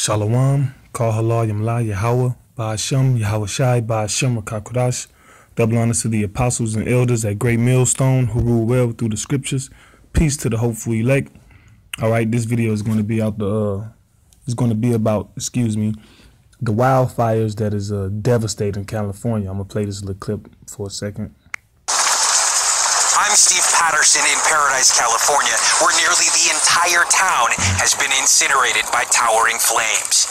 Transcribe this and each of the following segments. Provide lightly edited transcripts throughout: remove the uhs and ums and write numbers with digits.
Shalom, Kal Halal Yamla Yahweh, Ba'ashem, Yahweh Shai, Ba'ashem Rakakudash. Double honors to the apostles and elders at Great Millstone who rule well through the scriptures. Peace to the hopeful elect. All right, this video is going to be about the wildfires that is devastating California. I'm gonna play this little clip for a second. I'm Steve Patterson in Paradise, California, where nearly the entire town has been incinerated by towering flames.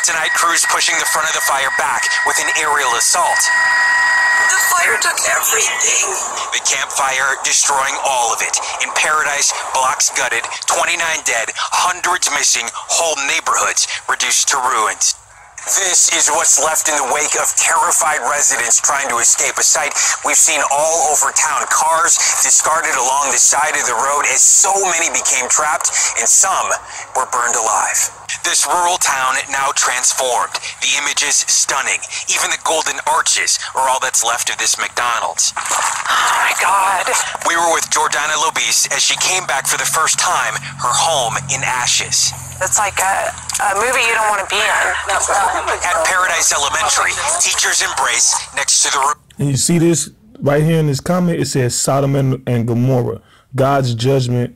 Tonight, crews pushing the front of the fire back with an aerial assault. The fire took everything. The campfire destroying all of it. In Paradise, blocks gutted, 29 dead, hundreds missing, whole neighborhoods reduced to ruins. This is what's left in the wake of terrified residents trying to escape, a sight we've seen all over town. Cars discarded along the side of the road as so many became trapped and some were burned alive. This rural town now transformed. The images stunning. Even the golden arches are all that's left of this McDonald's. Oh my God. We were with Jordana Lobis as she came back for the first time, her home in ashes. It's like a movie you don't want to be in. At Paradise Elementary, teachers embrace next to the room. And you see this right here in this comment, it says Sodom and Gomorrah, God's judgment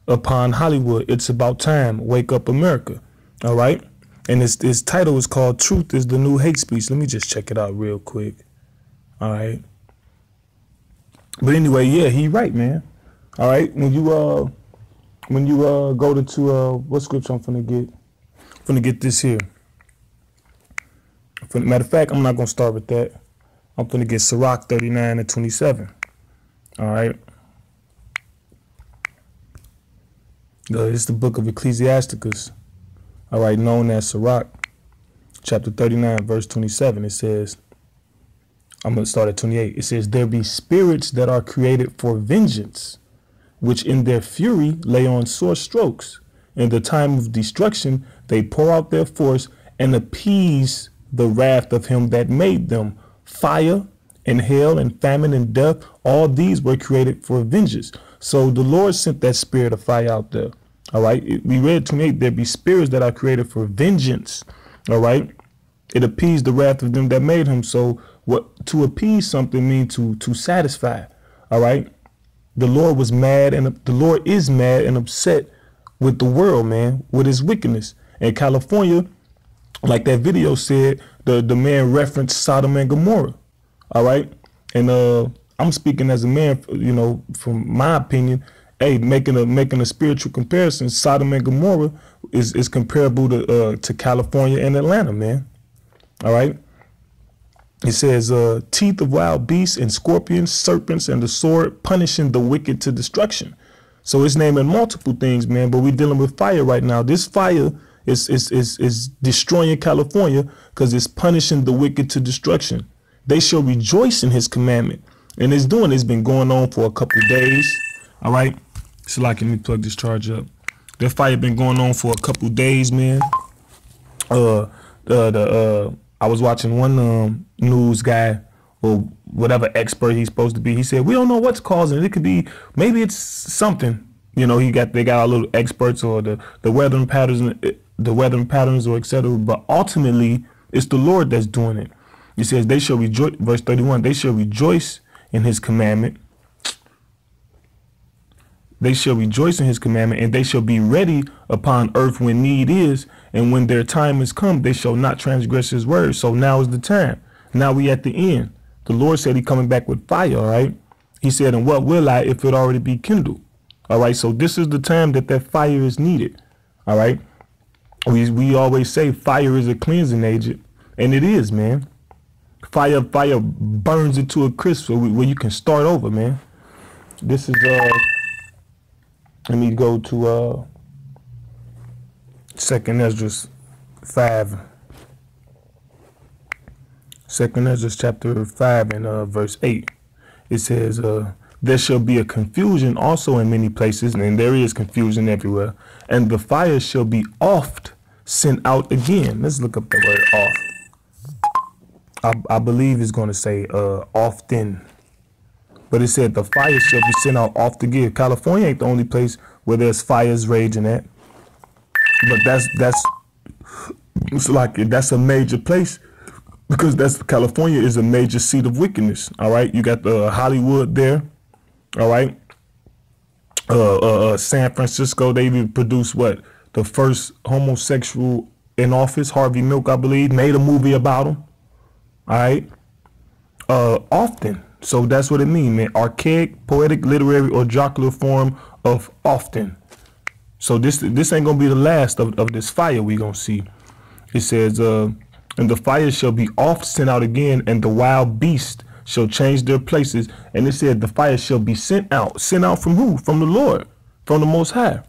upon Hollywood. It's about time. Wake up, America. All right. And this title is called Truth is the New Hate Speech. Let me just check it out real quick. All right. But anyway, yeah, he right, man. All right. When you go to what scripture I'm finna get this here. Matter of fact, I'm not gonna start with that. I'm finna get Sirach 39 and 27. All right. It's the book of Ecclesiasticus. All right, known as Sirach, chapter 39, verse 27. It says, I'm gonna start at 28. It says, there be spirits that are created for vengeance, which in their fury lay on sore strokes. In the time of destruction, they pour out their force and appease the wrath of him that made them. Fire and hail and famine and death, all these were created for vengeance. So the Lord sent that spirit of fire out there. All right. We read 28, there be spirits that are created for vengeance. All right. It appeased the wrath of them that made him. So what to appease something means to satisfy. All right. The Lord was mad, and the Lord is mad and upset with the world, man, with his wickedness. In California, like that video said, the man referenced Sodom and Gomorrah. All right. And I'm speaking as a man, you know, from my opinion, hey, making a spiritual comparison, Sodom and Gomorrah is comparable to California and Atlanta, man. All right. It says, teeth of wild beasts and scorpions, serpents, and the sword, punishing the wicked to destruction. So it's naming multiple things, man, but we're dealing with fire right now. This fire is destroying California because it's punishing the wicked to destruction. They shall rejoice in his commandment. And it's been going on for a couple days. All right. So like, let me plug this charge up. That fire been going on for a couple days, man. I was watching one news guy or whatever expert he's supposed to be. He said, we don't know what's causing it. It could be, maybe it's something. You know, they got a little experts or the weather patterns or etc. But ultimately, it's the Lord that's doing it. He says they shall rejoice, verse 31, they shall rejoice in his commandment. They shall rejoice in his commandment, and they shall be ready upon earth when need is, and when their time is come, they shall not transgress his word. So now is the time. Now we at the end. The Lord said he coming back with fire, all right? He said, and what will I if it already be kindled? All right, so this is the time that fire is needed, all right? We always say fire is a cleansing agent, and it is, man. Fire burns it to a crisp where you can start over, man. This is, let me go to 2nd Ezra 5. 2nd Ezra chapter 5 and verse 8. It says, there shall be a confusion also in many places, and there is confusion everywhere, and the fire shall be oft sent out again. Let's look up the word oft. I believe it's going to say often. But it said the fire shall be sent out oft again. California ain't the only place where there's fires raging at. But that's It's like that's a major place because California is a major seat of wickedness. All right, you got the Hollywood there. All right, San Francisco. They even produced what, the first homosexual in office, Harvey Milk, I believe, made a movie about him. All right, often. So that's what it means, man. Archaic, poetic, literary, or jocular form of often. So this ain't gonna be the last of this fire we gonna see. It says, and the fire shall be oft sent out again, and the wild beasts shall change their places. And it said the fire shall be sent out. Sent out from who? From the Lord, from the Most High.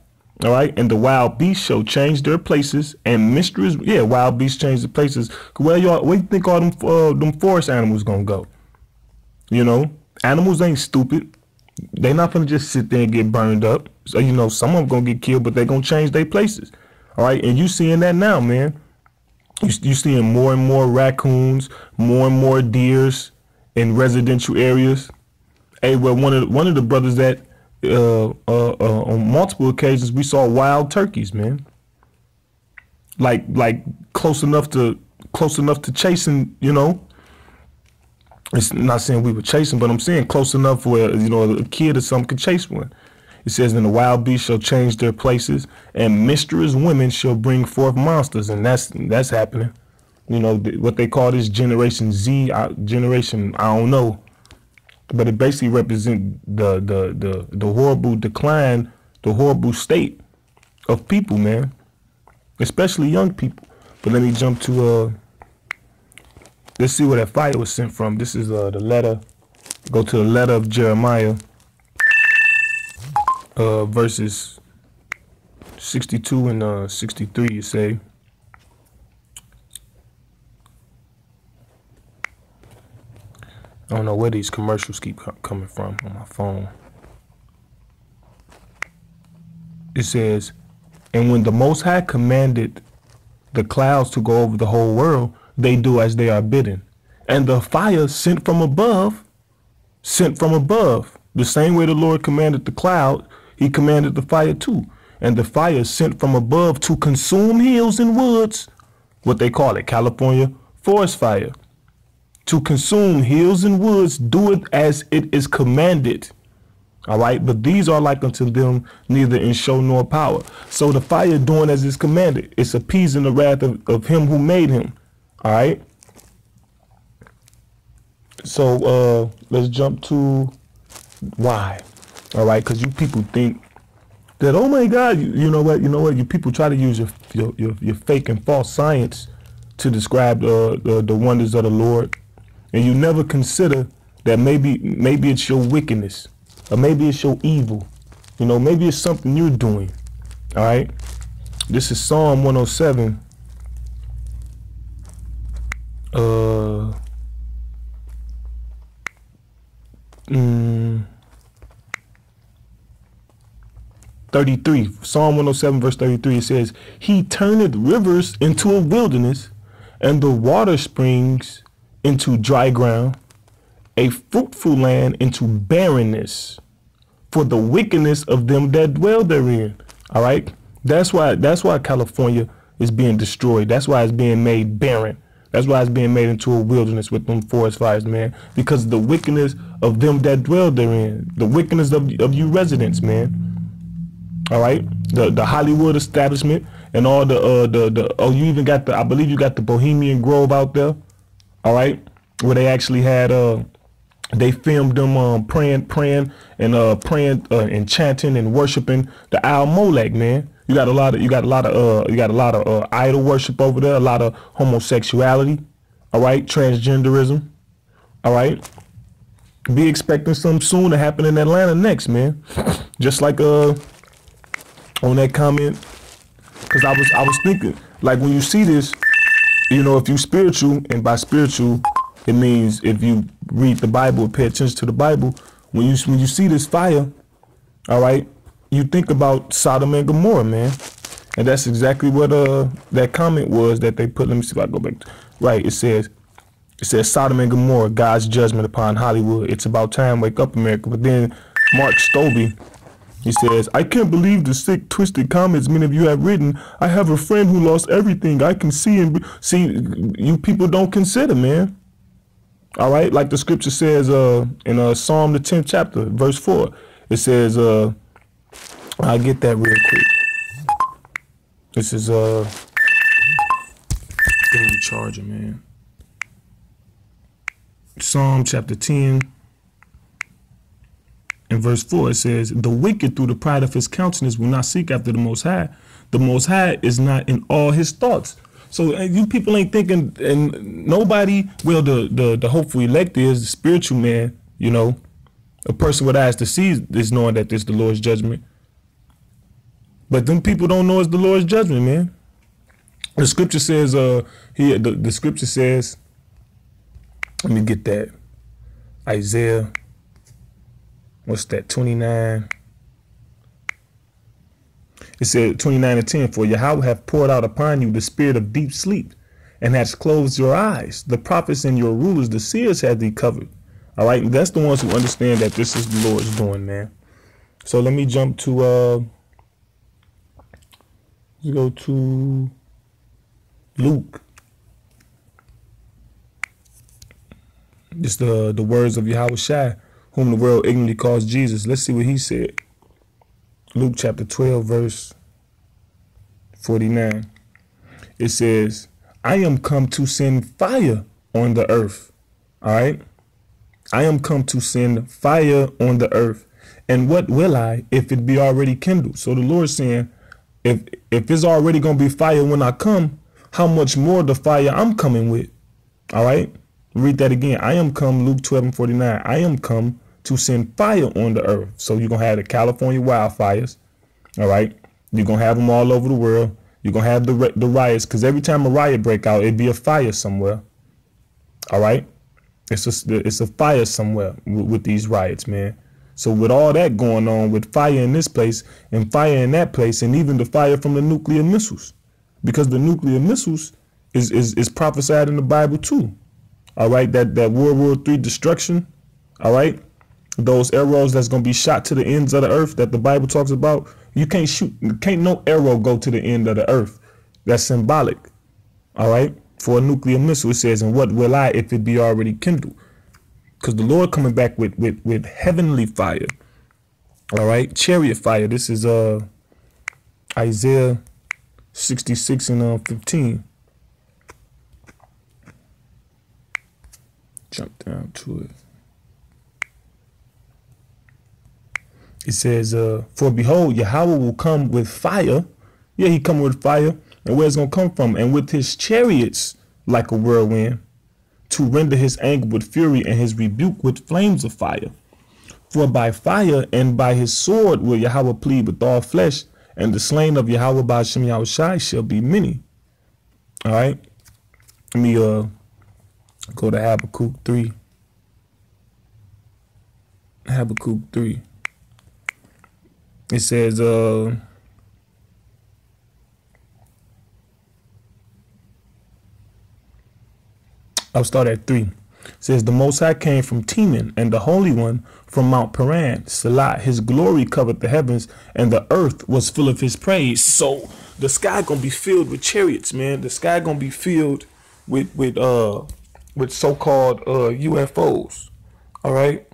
All right, and the wild beasts shall change their places, and mysteries. Yeah, wild beasts change their places. Where you think all them forest animals gonna go? You know, animals ain't stupid. They not gonna just sit there and get burned up. So you know, some of them gonna get killed, but they gonna change their places. All right, and you seeing that now, man. You seeing more and more raccoons, more and more deers in residential areas. Hey, well, one of the brothers that on multiple occasions we saw wild turkeys, man. Like close enough to chasing, you know. It's not saying we were chasing, but I'm saying close enough where, you know, a kid or something could chase one. It says, and the wild beasts shall change their places, and mischievous women shall bring forth monsters, and that's happening. You know, what they call this Generation Z, generation, I don't know, but it basically represents the horrible decline, the horrible state of people, man, especially young people. But let me jump to let's see where that fire was sent from. This is the letter. Go to the letter of Jeremiah. Verses 62 and 63, you say. I don't know where these commercials keep coming from on my phone. It says, and when the Most High commanded the clouds to go over the whole world, they do as they are bidden. And the fire sent from above, the same way the Lord commanded the cloud, he commanded the fire too. And the fire sent from above to consume hills and woods, what they call it, California forest fire. To consume hills and woods, do it as it is commanded. All right, but these are like unto them neither in show nor power. So the fire doing as is commanded. It's appeasing the wrath of him who made him. All right. So let's jump to why. All right, because you people think that, oh my God, you know what, you people try to use your fake and false science to describe the wonders of the Lord, and you never consider that maybe it's your wickedness, or maybe it's your evil, you know, maybe it's something you're doing. All right, this is Psalm 107. 33, Psalm 107 verse 33, it says, he turneth rivers into a wilderness, and the water springs into dry ground, a fruitful land into barrenness, for the wickedness of them that dwell therein. All right, that's why California is being destroyed. That's why it's being made barren. That's why it's being made into a wilderness with them forest fires, man, because of the wickedness of them that dwell therein, the wickedness of you residents, man. All right, the Hollywood establishment and all you even got I believe you got the Bohemian Grove out there. All right, where they actually had they filmed them praying and chanting and worshiping the Owl Molech, man. You got a lot of idol worship over there, a lot of homosexuality, all right, transgenderism, all right. Be expecting something soon to happen in Atlanta next, man. Just like on that comment, because I was thinking, like, when you see this, you know, if you spiritual, and by spiritual it means if you read the Bible, pay attention to the Bible, when you see this fire, all right, you think about Sodom and Gomorrah, man. And that's exactly what that comment was that they put. Let me see if I go back. Right, it says Sodom and Gomorrah, God's judgment upon Hollywood. It's about time, wake up, America. But then Mark Stobie, He says, I can't believe the sick, twisted comments many of you have written. I have a friend who lost everything. I can see and see. You people don't consider, man. All right, like the scripture says in Psalm the 10th chapter, verse 4. It says, I'll get that real quick. This is damn charger, man. Psalm chapter 10. In verse 4, it says, the wicked through the pride of his countenance will not seek after the Most High. The Most High is not in all his thoughts. So you people ain't thinking, and nobody, well, the hopeful elect is the spiritual man, you know, a person with eyes to see is knowing that this is the Lord's judgment. But them people don't know it's the Lord's judgment, man. The scripture says, the scripture says, let me get that. Isaiah. What's that, 29? It said 29:10, for Yahweh hath poured out upon you the spirit of deep sleep, and has closed your eyes. The prophets and your rulers, the seers, have thee covered. All right, that's the ones who understand that this is the Lord's doing, man. So let me jump to let's go to Luke. It's the words of Yahweh Shai, whom the world ignorantly calls Jesus. Let's see what he said. Luke chapter 12, verse 49. It says, I am come to send fire on the earth. All right. I am come to send fire on the earth. And what will I if it be already kindled? So the Lord's saying, if it's already going to be fire when I come, how much more the fire I'm coming with? All right. Read that again. I am come, Luke 12:49. I am come to send fire on the earth. So you're going to have the California wildfires. All right. You're going to have them all over the world. You're going to have the riots, because every time a riot break out, it'd be a fire somewhere. All right. It's a fire somewhere with these riots, man. So with all that going on, with fire in this place and fire in that place, and even the fire from the nuclear missiles, because the nuclear missiles is prophesied in the Bible too. All right. That World War III destruction. All right. Those arrows that's going to be shot to the ends of the earth that the Bible talks about. You can't shoot. Can't no arrow go to the end of the earth. That's symbolic. All right. For a nuclear missile, it says, and what will I if it be already kindled? Because the Lord coming back with heavenly fire. All right. Chariot fire. This is Isaiah 66 and 15. Jump down to it. It says, for behold, Yahweh will come with fire. Yeah, he come with fire. And where it's going to come from? And with his chariots like a whirlwind, to render his anger with fury and his rebuke with flames of fire. For by fire and by his sword will Yahweh plead with all flesh, and the slain of Yahweh by Hashem Yahweh Shai shall be many. All right. Let me go to Habakkuk 3. Habakkuk 3. It says, I'll start at 3. It says, the Most High came from Teman, and the Holy One from Mount Paran. Salah, his glory covered the heavens, and the earth was full of his praise. So the sky gonna be filled with chariots, man. The sky gonna be filled with so-called UFOs. All right.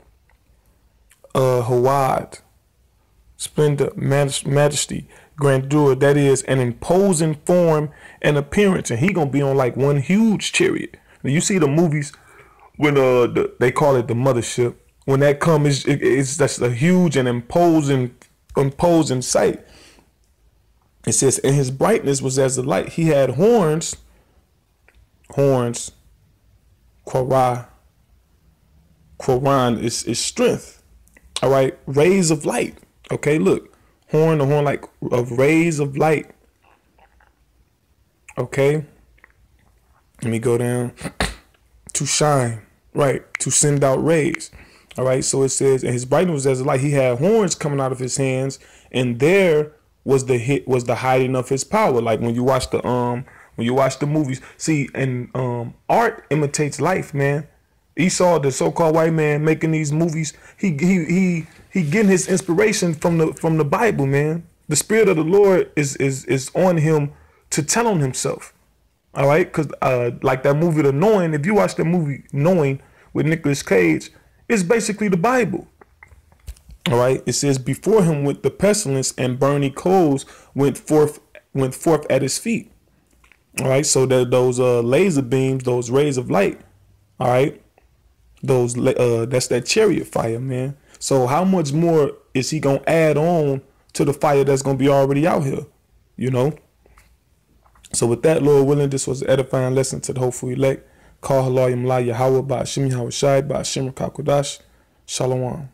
Hawad, splendor, majesty, grandeur. That is an imposing form and appearance, and he gonna be on like one huge chariot. You see the movies when they call it the mothership. When that comes, it's just a huge and imposing sight. It says, and his brightness was as the light. He had horns, Quran is strength. All right, rays of light. Okay, look, the horn like of rays of light. Okay. Let me go down to shine, right, to send out rays. All right, so it says, and his brightness was as a light. He had horns coming out of his hands, and there was the hiding of his power. Like when you watch the movies, see, and art imitates life, man. Esau, the so-called white man making these movies, he getting his inspiration from the Bible, man. The Spirit of the Lord is on him to tell on himself. All right, because like that movie, The Knowing. If you watch the movie Knowing with Nicolas Cage, it's basically the Bible. All right, it says before him went the pestilence, and burning coals went forth at his feet. All right, so that those laser beams, those rays of light. All right, those that's that chariot fire, man. So how much more is he gonna add on to the fire that's gonna be already out here? You know. So with that, Lord willing, this was an edifying lesson to the hopeful elect. Call Halayim La Yahweh by Hashem Yahweh Shai by Hashem Kakodash. Shalom.